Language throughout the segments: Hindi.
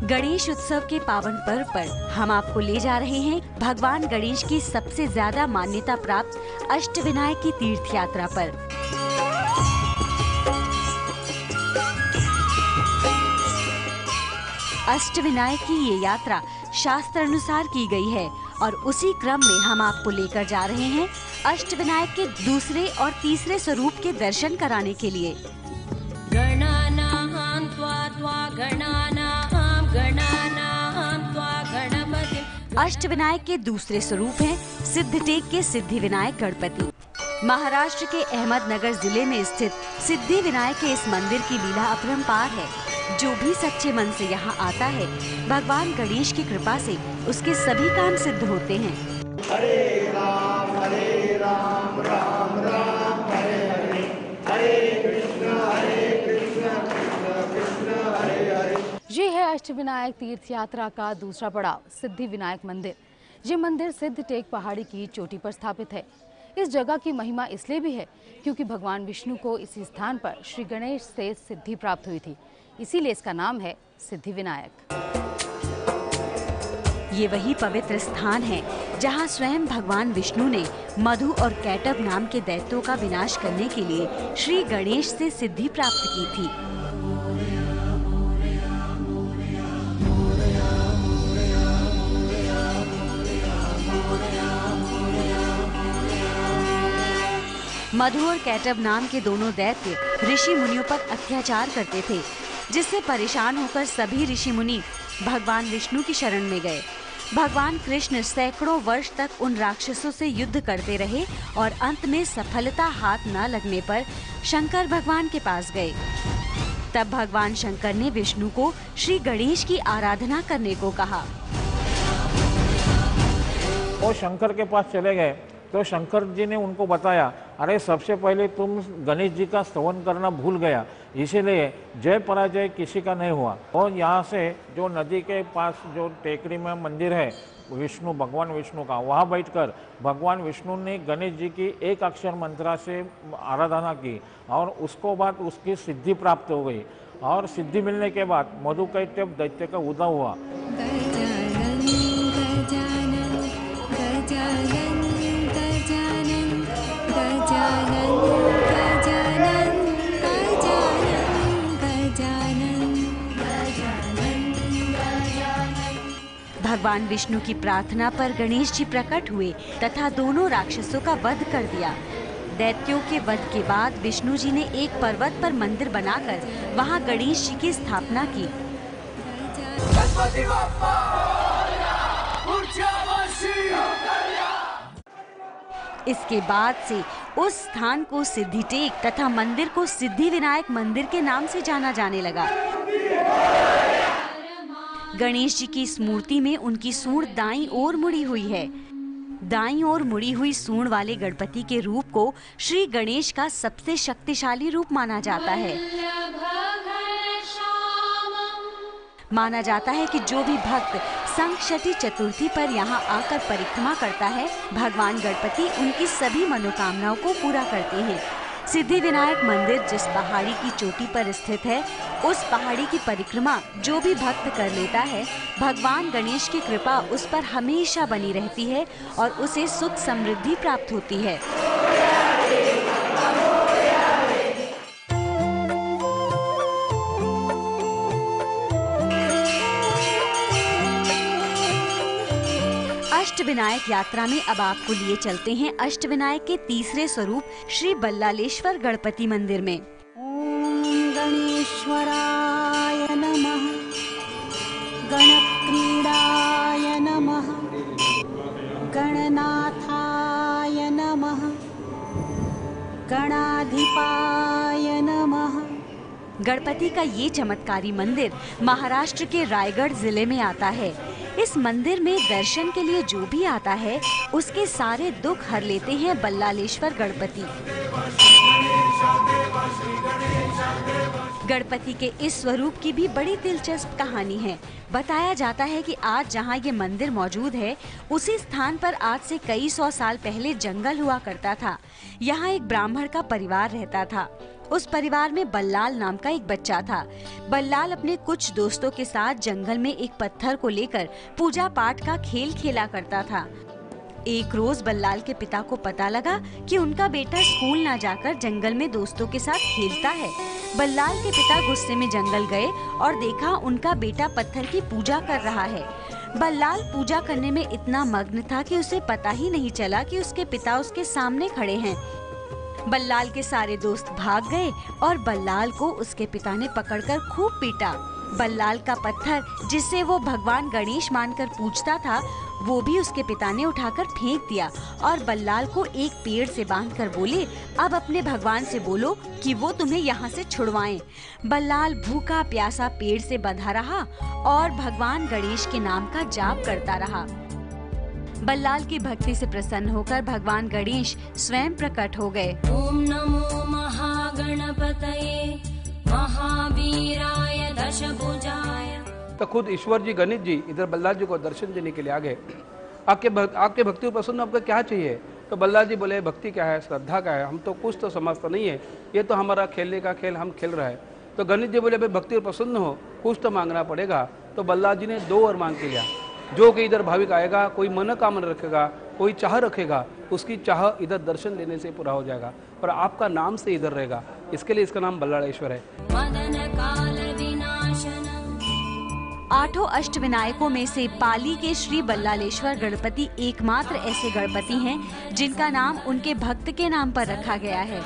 गणेश उत्सव के पावन पर्व पर हम आपको ले जा रहे हैं भगवान गणेश की सबसे ज्यादा मान्यता प्राप्त अष्टविनायक की तीर्थ यात्रा पर। अष्टविनायक की ये यात्रा शास्त्र अनुसार की गई है और उसी क्रम में हम आपको लेकर जा रहे हैं अष्टविनायक के दूसरे और तीसरे स्वरूप के दर्शन कराने के लिए। अष्टविनायक के दूसरे स्वरूप हैं सिद्धिटेक के सिद्धि विनायक गणपति। महाराष्ट्र के अहमदनगर जिले में स्थित सिद्धि विनायक के इस मंदिर की लीला अपरंपार है। जो भी सच्चे मन से यहाँ आता है, भगवान गणेश की कृपा से उसके सभी काम सिद्ध होते हैं। हरे राम राम राम हरे हरे, हरे कृष्ण कृष्ण कृष्ण हरे हरे। ये है अष्टविनायक तीर्थ यात्रा का दूसरा पड़ाव, सिद्धि विनायक मंदिर। ये मंदिर सिद्धटेक पहाड़ी की चोटी पर स्थापित है। इस जगह की महिमा इसलिए भी है क्योंकि भगवान विष्णु को इसी स्थान पर श्री गणेश से सिद्धि प्राप्त हुई थी, इसीलिए इसका नाम है सिद्धि विनायक। ये वही पवित्र स्थान है जहाँ स्वयं भगवान विष्णु ने मधु और कैटभ नाम के दैत्यों का विनाश करने के लिए श्री गणेश से सिद्धि प्राप्त की थी। मधु और कैटभ नाम के दोनों दैत्य ऋषि मुनियों पर अत्याचार करते थे, जिससे परेशान होकर सभी ऋषि मुनि भगवान विष्णु की शरण में गए। भगवान कृष्ण सैकड़ों वर्ष तक उन राक्षसों से युद्ध करते रहे और अंत में सफलता हाथ न लगने पर शंकर भगवान के पास गए। तब भगवान शंकर ने विष्णु को श्री गणेश की आराधना करने को कहा। वो शंकर के पास चले गए तो शंकर जी ने उनको बताया, अरे सबसे पहले तुम गणेश जी का स्तवन करना भूल गया, इसीलिए जय पराजय किसी का नहीं हुआ। और यहाँ से जो नदी के पास जो टेकरी में मंदिर है विष्णु भगवान विष्णु का, वहाँ बैठकर भगवान विष्णु ने गणेश जी की एक अक्षर मंत्रा से आराधना की और उसको बाद उसकी सिद्धि प्राप्त हो गई। और सिद्धि मिलने के बाद मधु कैटभ दैत्य का उदय हुआ। भगवान विष्णु की प्रार्थना पर गणेश जी प्रकट हुए तथा दोनों राक्षसों का वध कर दिया। दैत्यों के वध के बाद विष्णु जी ने एक पर्वत पर मंदिर बनाकर वहां गणेश जी की स्थापना की। इसके बाद से उस स्थान को सिद्धिटेक तथा मंदिर को सिद्धि विनायक मंदिर के नाम से जाना जाने लगा। गणेश जी की इस मूर्ति में उनकी सूंड दाईं ओर मुड़ी हुई है। दाईं ओर मुड़ी हुई सूंड वाले गणपति के रूप को श्री गणेश का सबसे शक्तिशाली रूप माना जाता है। माना जाता है कि जो भी भक्त संकष्टी चतुर्थी पर यहाँ आकर परिक्रमा करता है, भगवान गणपति उनकी सभी मनोकामनाओं को पूरा करते हैं। सिद्धि विनायक मंदिर जिस पहाड़ी की चोटी पर स्थित है, उस पहाड़ी की परिक्रमा जो भी भक्त कर लेता है, भगवान गणेश की कृपा उस पर हमेशा बनी रहती है और उसे सुख समृद्धि प्राप्त होती है। अष्टविनायक यात्रा में अब आपको लिए चलते हैं अष्टविनायक के तीसरे स्वरूप श्री बल्लालेश्वर गणपति मंदिर में। ओम गणेश्वराय नमः, गणक्रीडाय नमः, गणनाथाय नमः, गणाधिपाय नमः। गणपति का ये चमत्कारी मंदिर महाराष्ट्र के रायगढ़ जिले में आता है। इस मंदिर में दर्शन के लिए जो भी आता है, उसके सारे दुख हर लेते हैं बल्लालेश्वर गणपति। गणपति के इस स्वरूप की भी बड़ी दिलचस्प कहानी है। बताया जाता है कि आज जहां ये मंदिर मौजूद है, उसी स्थान पर आज से कई 100 साल पहले जंगल हुआ करता था। यहाँ एक ब्राह्मण का परिवार रहता था। उस परिवार में बल्लाल नाम का एक बच्चा था। बल्लाल अपने कुछ दोस्तों के साथ जंगल में एक पत्थर को लेकर पूजा पाठ का खेल खेला करता था। एक रोज बल्लाल के पिता को पता लगा कि उनका बेटा स्कूल ना जाकर जंगल में दोस्तों के साथ खेलता है। बल्लाल के पिता गुस्से में जंगल गए और देखा उनका बेटा पत्थर की पूजा कर रहा है। बल्लाल पूजा करने में इतना मग्न था कि उसे पता ही नहीं चला कि उसके पिता उसके सामने खड़े हैं। बल्लाल के सारे दोस्त भाग गए और बल्लाल को उसके पिता ने पकड़कर खूब पीटा। बल्लाल का पत्थर जिसे वो भगवान गणेश मानकर पूजता था, वो भी उसके पिता ने उठाकर फेंक दिया और बल्लाल को एक पेड़ से बांधकर बोले, अब अपने भगवान से बोलो कि वो तुम्हें यहाँ से छुड़वाएं। बल्लाल भूखा प्यासा पेड़ से बंधा रहा और भगवान गणेश के नाम का जाप करता रहा। बल्लाल की भक्ति से प्रसन्न होकर भगवान गणेश स्वयं प्रकट हो गए। ओम नमो महागणपतये महावीराय दशभुजाय। तो खुद ईश्वर जी गणेश जी इधर बल्लाल जी को दर्शन देने के लिए आ गए। आपके भक्ति को प्रसन्न, आपको क्या चाहिए? तो बल्लाल जी बोले, भक्ति क्या है, श्रद्धा क्या है, हम तो कुछ तो समझता नहीं है, ये तो हमारा खेलने का खेल हम खेल रहे हैं। तो गणेश जी बोले, भाई भक्ति को प्रसन्न हो, कुछ तो मांगना पड़ेगा। तो बल्लाल जी ने 2 वर मांग के लिया। जो कि इधर भाविक आएगा, कोई मनोकामना रखेगा, कोई चाह रखेगा, उसकी चाह इधर दर्शन लेने से पूरा हो जाएगा और आपका नाम से इधर रहेगा। इसके लिए इसका नाम बल्लाळेश्वर है। मदन काल विनाशनम। 8 अष्टविनायकों में से पाली के श्री बल्लालेश्वर गणपति एकमात्र ऐसे गणपति हैं जिनका नाम उनके भक्त के नाम पर रखा गया है।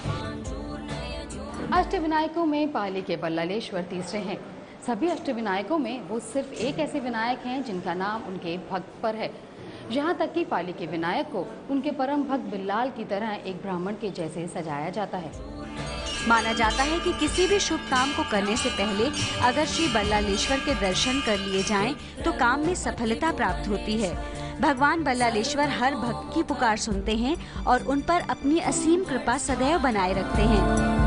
अष्टविनायकों में पाली के बल्लालेश्वर तीसरे हैं। सभी अष्टविनायकों में वो सिर्फ एक ऐसे विनायक हैं जिनका नाम उनके भक्त पर है। यहाँ तक कि पाली के विनायक को उनके परम भक्त बिल्लाल की तरह एक ब्राह्मण के जैसे सजाया जाता है। माना जाता है कि किसी भी शुभ काम को करने से पहले अगर श्री बल्लालेश्वर के दर्शन कर लिए जाएं, तो काम में सफलता प्राप्त होती है। भगवान बल्लालेश्वर हर भक्त की पुकार सुनते हैं और उन पर अपनी असीम कृपा सदैव बनाए रखते हैं।